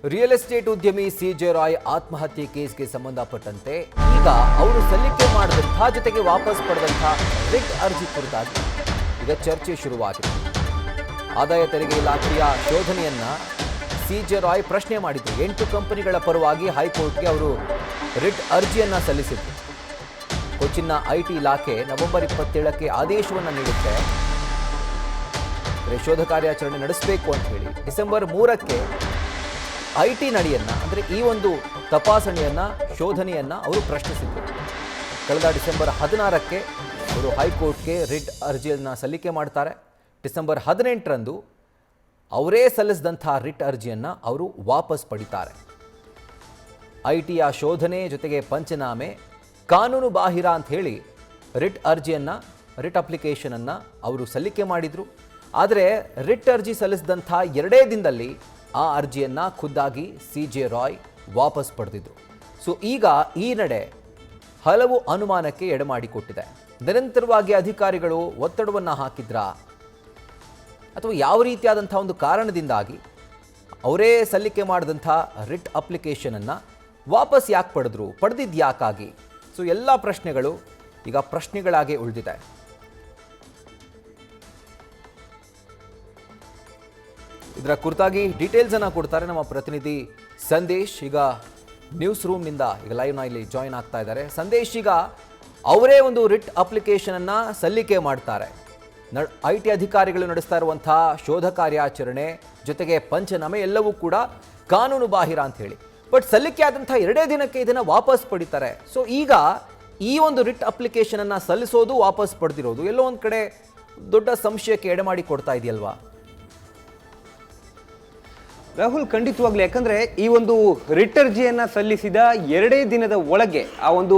Real estate ಉದ್ಯಮಿ CJ Roy ಆತ್ಮಹತ್ಯೆ ಕೇಸ್ಗೆ ಸಂಬಂಧಪಟ್ಟಂತೆ ಈಗ ಅವರು ಸಲ್ಲಿಕೆ ಮಾಡಿದಂತಹ ಜೊತೆಗೆ ವಾಪಸ್ ಪಡೆದಂತಹ ರಿಟ್ ಅರ್ಜಿ ಕುರಿತಾಗಿ ಈಗ ಚರ್ಚೆ ಶುರುವಾಗಿದೆ. ಆದಾಯ ತೆರಿಗೆ ಇಲಾಖೆಯ ಶೋಧನೆಯನ್ನ ಸಿಜೆ ರಾಯ್ ಪ್ರಶ್ನೆ ಮಾಡಿದ್ರು. 8 ಕಂಪನಿಗಳ ಪರವಾಗಿ ಹೈಕೋರ್ಟ್ಗೆ ಅವರು ರಿಟ್ ಅರ್ಜಿಯನ್ನ ಸಲ್ಲಿಸಿದ್ರು. ಕೊಚ್ಚಿನ್ನ ಐಟಿ ಇಲಾಖೆ ನವೆಂಬರ್ 27ಕ್ಕೆ ಆದೇಶವನ್ನು ನೀಡುತ್ತೆ. ಶೋಧ ಕಾರ್ಯಾಚರಣೆ ನಡೆಸಬೇಕು ಅಂತ ಹೇಳಿ ಡಿಸೆಂಬರ್ 3ಕ್ಕೆ ಐಟಿ ನಡೆಯನ್ನ ಅಂದರೆ ಈ ಒಂದು ತಪಾಸಣೆಯನ್ನ ಶೋಧನೆಯನ್ನ ಅವರು ಪ್ರಶ್ನಿಸಿದರು. ಕಳೆದ ಡಿಸೆಂಬರ್ 16ಕ್ಕೆ ಅವರು ಹೈಕೋರ್ಟ್ಗೆ ರಿಟ್ ಅರ್ಜಿಯನ್ನು ಸಲ್ಲಿಕೆ ಮಾಡ್ತಾರೆ. ಡಿಸೆಂಬರ್ 18ರಂದು ಅವರೇ ಸಲ್ಲಿಸಿದಂಥ ರಿಟ್ ಅರ್ಜಿಯನ್ನು ಅವರು ವಾಪಸ್ ಪಡಿತಾರೆ. ಐಟಿಯ ಶೋಧನೆ ಜೊತೆಗೆ ಪಂಚನಾಮೆ ಕಾನೂನು ಬಾಹಿರ ಅಂತ ಹೇಳಿ ರಿಟ್ ಅಪ್ಲಿಕೇಶನನ್ನು ಅವರು ಸಲ್ಲಿಕೆ ಮಾಡಿದರು. ಆದರೆ ರಿಟ್ ಅರ್ಜಿ ಸಲ್ಲಿಸಿದಂಥ 2 ದಿನದಲ್ಲಿ ಆ ಅರ್ಜಿಯನ್ನು ಖುದ್ದಾಗಿ ಸಿಜೆ ರಾಯ್ ವಾಪಸ್ ಪಡೆದಿದ್ರು. ಸೊ ಈಗ ಈ ನಡೆ ಹಲವು ಅನುಮಾನಕ್ಕೆ ಎಡೆಮಾಡಿಕೊಟ್ಟಿದೆ. ನಿರಂತರವಾಗಿ ಅಧಿಕಾರಿಗಳು ಒತ್ತಡವನ್ನು ಹಾಕಿದ್ರಾ ಅಥವಾ ಯಾವ ರೀತಿಯಾದಂಥ ಒಂದು ಕಾರಣದಿಂದಾಗಿ ಅವರೇ ಸಲ್ಲಿಕೆ ಮಾಡಿದಂಥ ರಿಟ್ ಅಪ್ಲಿಕೇಶನನ್ನು ವಾಪಸ್ ಯಾಕೆ ಪಡೆದಿದ್ದು ಯಾಕಾಗಿ? ಸೊ ಎಲ್ಲ ಪ್ರಶ್ನೆಗಳು ಈಗ ಪ್ರಶ್ನೆಗಳಾಗಿ ಉಳಿದಿದೆ. ಇದರ ಕುರಿತಾಗಿ ಡೀಟೇಲ್ಸನ್ನು ಕೊಡ್ತಾರೆ ನಮ್ಮ ಪ್ರತಿನಿಧಿ ಸಂದೇಶ್. ಈಗ ನ್ಯೂಸ್ ರೂಮ್ನಿಂದ ಈಗ ಲೈವ್ನ ಇಲ್ಲಿ ಜಾಯಿನ್ ಆಗ್ತಾ ಇದ್ದಾರೆ. ಸಂದೇಶ್, ಈಗ ಅವರೇ ಒಂದು ರಿಟ್ ಅಪ್ಲಿಕೇಶನನ್ನು ಸಲ್ಲಿಕೆ ಮಾಡ್ತಾರೆ. ಐಟಿ ಅಧಿಕಾರಿಗಳು ನಡೆಸ್ತಾ ಇರುವಂತಹ ಶೋಧ ಕಾರ್ಯಾಚರಣೆ ಜೊತೆಗೆ ಪಂಚನಾಮೆ ಎಲ್ಲವೂ ಕೂಡ ಕಾನೂನು ಬಾಹಿರ ಅಂತ ಹೇಳಿ, ಬಟ್ ಸಲ್ಲಿಕೆ ಆದಂಥ 2 ದಿನಕ್ಕೆ ಇದನ್ನು ವಾಪಸ್ ಪಡಿತಾರೆ. ಸೊ ಈಗ ಈ ಒಂದು ರಿಟ್ ಅಪ್ಲಿಕೇಶನನ್ನು ಸಲ್ಲಿಸೋದು ವಾಪಸ್ ಪಡೆದಿರೋದು ಎಲ್ಲೋ ಒಂದು ಕಡೆ ದೊಡ್ಡ ಸಂಶಯಕ್ಕೆ ಎಡೆಮಾಡಿ ಕೊಡ್ತಾ ಇದೆಯಲ್ವಾ? ರಾಹುಲ್, ಖಂಡಿತವಾಗ್ಲಿ. ಯಾಕಂದ್ರೆ ಈ ಒಂದು ರಿಟ್ ಅರ್ಜಿಯನ್ನ ಸಲ್ಲಿಸಿದ 2 ದಿನದ ಒಳಗೆ ಆ ಒಂದು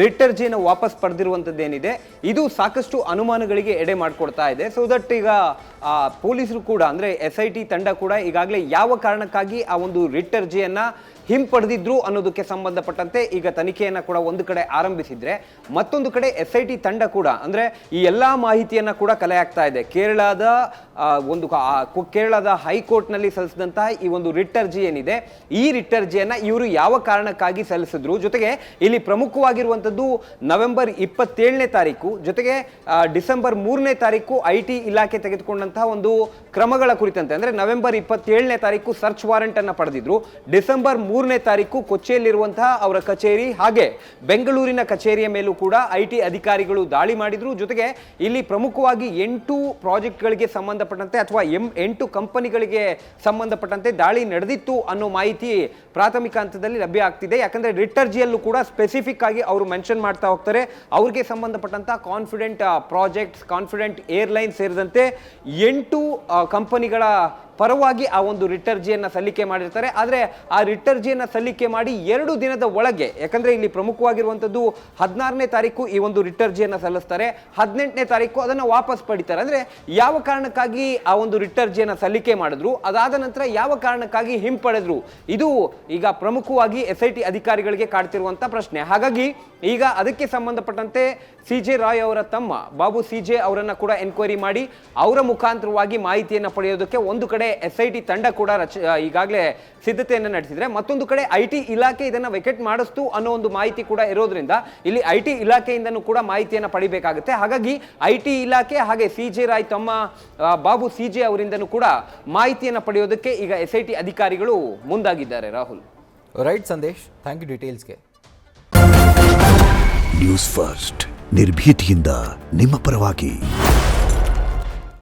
ರಿಟ್ ಅರ್ಜಿಯನ್ನು ವಾಪಸ್ ಪಡೆದಿರುವಂತದ್ದೇನಿದೆ ಇದು ಸಾಕಷ್ಟು ಅನುಮಾನಗಳಿಗೆ ಎಡೆ ಮಾಡಿಕೊಡ್ತಾ ಇದೆ. ಸೊ ದಟ್ ಈಗ ಪೊಲೀಸರು ಕೂಡ ಅಂದ್ರೆ SIT ತಂಡ ಕೂಡ ಈಗಾಗಲೇ ಯಾವ ಕಾರಣಕ್ಕಾಗಿ ಆ ಒಂದು ರಿಟ್ ಅರ್ಜಿಯನ್ನ ಹಿಂಪಡೆದಿದ್ರು ಅನ್ನೋದಕ್ಕೆ ಸಂಬಂಧಪಟ್ಟಂತೆ ಈಗ ತನಿಖೆಯನ್ನ ಕೂಡ ಒಂದು ಕಡೆ ಆರಂಭಿಸಿದ್ರೆ, ಮತ್ತೊಂದು ಕಡೆ SIT ತಂಡ ಕೂಡ ಅಂದ್ರೆ ಈ ಎಲ್ಲಾ ಮಾಹಿತಿಯನ್ನ ಕೂಡ ಕಲೆ ಹಾಕ್ತಾ ಇದೆ. ಕೇರಳದ ಹೈಕೋರ್ಟ್ ನಲ್ಲಿ ಸಲ್ಲಿಸಿದಂತಹ ಈ ಒಂದು ರಿಟ್ ಅರ್ಜಿ ಏನಿದೆ, ಈ ರಿಟ್ ಅರ್ಜಿಯನ್ನ ಇವರು ಯಾವ ಕಾರಣಕ್ಕಾಗಿ ಸಲ್ಲಿಸಿದ್ರು, ಜೊತೆಗೆ ಇಲ್ಲಿ ಪ್ರಮುಖವಾಗಿರುವಂತದ್ದು ನವೆಂಬರ್ 27ನೇ ತಾರೀಕು ಜೊತೆಗೆ ಡಿಸೆಂಬರ್ 3ನೇ ತಾರೀಕು ಐಟಿ ಇಲಾಖೆ ತೆಗೆದುಕೊಂಡಂತಹ ಒಂದು ಕ್ರಮಗಳ ಕುರಿತಂತೆ ಅಂದ್ರೆ ನವೆಂಬರ್ 27ನೇ ತಾರೀಕು ಸರ್ಚ್ ವಾರೆಂಟ್ ಅನ್ನ ಪಡೆದಿದ್ರು. ಡಿಸೆಂಬರ್ 3ನೇ ತಾರೀಕು ಕೊಚ್ಚಿಯಲ್ಲಿರುವಂತಹ ಅವರ ಕಚೇರಿ ಹಾಗೆ ಬೆಂಗಳೂರಿನ ಕಚೇರಿಯ ಮೇಲೂ ಕೂಡ ಐಟಿ ಅಧಿಕಾರಿಗಳು ದಾಳಿ ಮಾಡಿದ್ರು. ಜೊತೆಗೆ ಇಲ್ಲಿ ಪ್ರಮುಖವಾಗಿ 8 ಪ್ರಾಜೆಕ್ಟ್ಗಳಿಗೆ ಸಂಬಂಧಪಟ್ಟಂತೆ ಅಥವಾ 8 ಕಂಪನಿಗಳಿಗೆ ಸಂಬಂಧಪಟ್ಟಂತೆ ದಾಳಿ ನಡೆದಿತ್ತು ಅನ್ನೋ ಮಾಹಿತಿ ಪ್ರಾಥಮಿಕ ಹಂತದಲ್ಲಿ ಲಭ್ಯ ಆಗ್ತಿದೆ. ಯಾಕಂದ್ರೆ ರಿಟ್ ಅರ್ಜಿಯಲ್ಲೂ ಕೂಡ ಸ್ಪೆಸಿಫಿಕ್ ಆಗಿ ಅವರು ಮೆನ್ಷನ್ ಮಾಡ್ತಾ ಹೋಗ್ತಾರೆ. ಅವ್ರಿಗೆ ಸಂಬಂಧಪಟ್ಟಂತ ಕಾನ್ಫಿಡೆಂಟ್ ಪ್ರಾಜೆಕ್ಟ್ಸ್, ಕಾನ್ಫಿಡೆಂಟ್ ಏರ್ಲೈನ್ ಸೇರಿದಂತೆ 8 ಕಂಪನಿಗಳ ಪರವಾಗಿ ಆ ಒಂದು ರಿಟ್ ಅರ್ಜಿಯನ್ನ ಸಲ್ಲಿಕೆ ಮಾಡಿರ್ತಾರೆ. ಆದರೆ ಆ ರಿಟ್ ಅರ್ಜಿಯನ್ನ ಸಲ್ಲಿಕೆ ಮಾಡಿ 2 ದಿನದ ಒಳಗೆ, ಯಾಕಂದ್ರೆ ಇಲ್ಲಿ ಪ್ರಮುಖವಾಗಿರುವಂತದ್ದು 16ನೇ ತಾರೀಕು ಈ ಒಂದು ರಿಟ್ ಅರ್ಜಿಯನ್ನ ಸಲ್ಲಿಸ್ತಾರೆ, 18ನೇ ತಾರೀಕು ಅದನ್ನ ವಾಪಸ್ ಪಡಿತಾರೆ. ಅಂದ್ರೆ ಯಾವ ಕಾರಣಕ್ಕಾಗಿ ಆ ಒಂದು ರಿಟ್ ಅರ್ಜಿಯನ್ನ ಸಲ್ಲಿಕೆ ಮಾಡಿದ್ರು, ಅದಾದ ನಂತರ ಯಾವ ಕಾರಣಕ್ಕಾಗಿ ಹಿಂಪಡೆದ್ರು, ಇದು ಈಗ ಪ್ರಮುಖವಾಗಿ SIT ಅಧಿಕಾರಿಗಳಿಗೆ ಕಾಡ್ತಿರುವಂತ ಪ್ರಶ್ನೆ. ಹಾಗಾಗಿ ಈಗ ಅದಕ್ಕೆ ಸಂಬಂಧಪಟ್ಟಂತೆ ಸಿಜೆ ರಾಯ್ ಅವರ ತಮ್ಮ ಬಾಬು ಸಿಜೆ ಅವರನ್ನ ಕೂಡ ಎನ್ಕ್ವೈರಿ ಮಾಡಿ ಅವರ ಮುಖಾಂತರವಾಗಿ ಮಾಹಿತಿಯನ್ನು ಪಡೆಯೋದಕ್ಕೆ ಒಂದು ಕಡೆ SIT ತಂಡ ಕೂಡ ಈಗಾಗಲೇ ಸಿದ್ಧತೆಯನ್ನು ನಡೆಸಿದ್ರೆ, ಮತ್ತೊಂದು ಕಡೆ ಐಟಿ ಇಲಾಖೆ ಇದನ್ನ ವೆಕೆಟ್ ಮಾಡಿಸ್ತು ಅನ್ನೋ ಒಂದು ಮಾಹಿತಿ ಕೂಡ ಇರೋದ್ರಿಂದ ಇಲ್ಲಿ ಐಟಿ ಇಲಾಖೆಯಿಂದನೂ ಕೂಡ ಮಾಹಿತಿಯನ್ನು ಪಡಿಬೇಕಾಗುತ್ತೆ. ಹಾಗಾಗಿ ಐಟಿ ಇಲಾಖೆ ಹಾಗೆ ಸಿಜೆ ರಾಯ್ ತಮ್ಮ ಬಾಬು ಸಿಜೆ ಅವರಿಂದನೂ ಕೂಡ ಮಾಹಿತಿಯನ್ನು ಪಡೆಯೋದಕ್ಕೆ ಈಗ SIT ಅಧಿಕಾರಿಗಳು ಮುಂದಾಗಿದ್ದಾರೆ. Rahul, right Sandesh, thank you ಡೀಟೇಲ್ಸ್ಗೆ. ನ್ಯೂಸ್ ಫಸ್ಟ್ ನಿರ್ಭೀತಿಯಿಂದ ನಿಮ್ಮ ಪರವಾಗಿ.